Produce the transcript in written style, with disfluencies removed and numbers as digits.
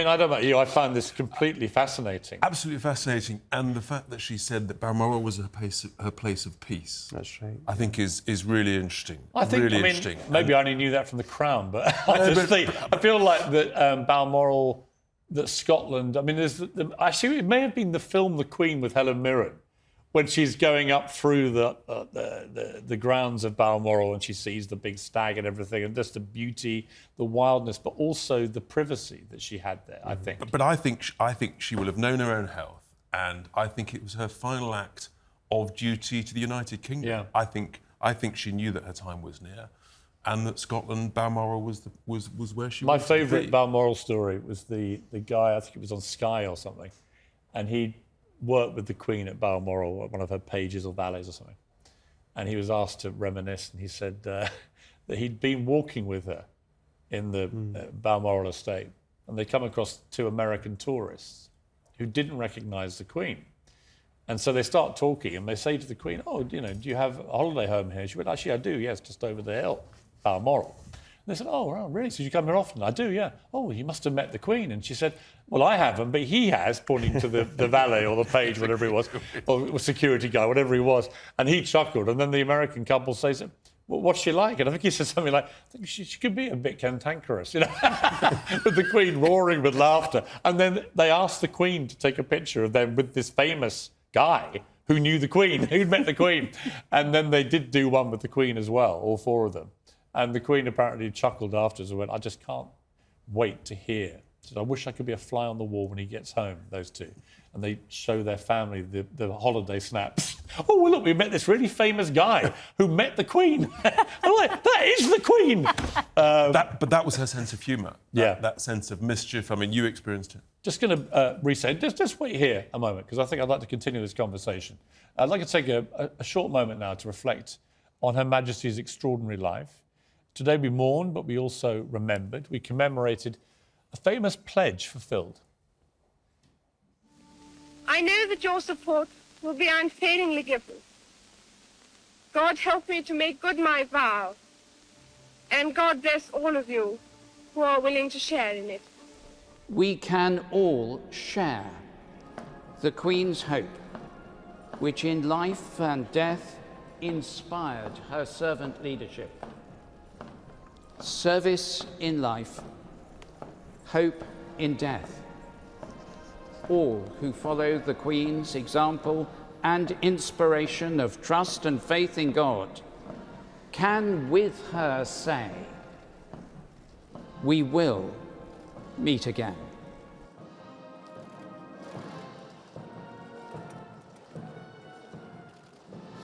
I mean, I don't know about you, I found this completely fascinating. Absolutely fascinating. And the fact that she said that Balmoral was her place of peace. That's right. I think is really interesting. I think, really I mean, interesting. maybe I only knew that from The Crown, but I feel like that Balmoral, that Scotland, I mean, actually, it may have been the film The Queen with Helen Mirren, when she's going up through the grounds of Balmoral and she sees the big stag and everything, and just the beauty, the wildness, but also the privacy that she had there, I think. But I think she will have known her own health, and I think it was her final act of duty to the United Kingdom. Yeah. I think she knew that her time was near, and that Scotland, Balmoral was where she My wanted to be. favourite Balmoral story was the guy, I think it was on Sky or something, and he worked with the Queen at Balmoral, one of her pages or valets or something. And he was asked to reminisce, and he said that he'd been walking with her in the Balmoral estate, and they come across two American tourists who didn't recognise the Queen. And so they start talking, and they say to the Queen, "Oh, do you have a holiday home here?" She went, "Actually, I do, yes, just over the hill, Balmoral." And they said, "Oh, well, really? So you come here often?" "I do, yeah." "Oh, you must have met the Queen." And she said, "Well, I haven't, but he has," pointing to the valet or the page, whatever it was, or security guy, whatever he was. And he chuckled. And then the American couple says, "Well, what's she like?" And I think he said something like, "I think she could be a bit cantankerous," with the Queen roaring with laughter. And then they asked the Queen to take a picture of them with this famous guy who knew the Queen, who'd met the Queen. And then they did do one with the Queen as well, all four of them. And the Queen apparently chuckled afterwards and went, "I just can't wait to hear." She said, "I wish I could be a fly on the wall when he gets home," those two. And they show their family the holiday snaps. "Oh, well, look, we met this really famous guy who met the Queen." I'm like, that is the Queen! But that was her sense of humour. Yeah. That sense of mischief. I mean, you experienced it. Just going to reset. Just wait here a moment, because I think I'd like to continue this conversation. I'd like to take a short moment now to reflect on Her Majesty's extraordinary life. Today we mourned, but we also remembered. We commemorated a famous pledge fulfilled. I know that your support will be unfailingly given. God help me to make good my vow, and God bless all of you who are willing to share in it. We can all share the Queen's hope, which in life and death inspired her servant leadership. Service in life, hope in death. All who follow the Queen's example and inspiration of trust and faith in God can with her say, "We will meet again."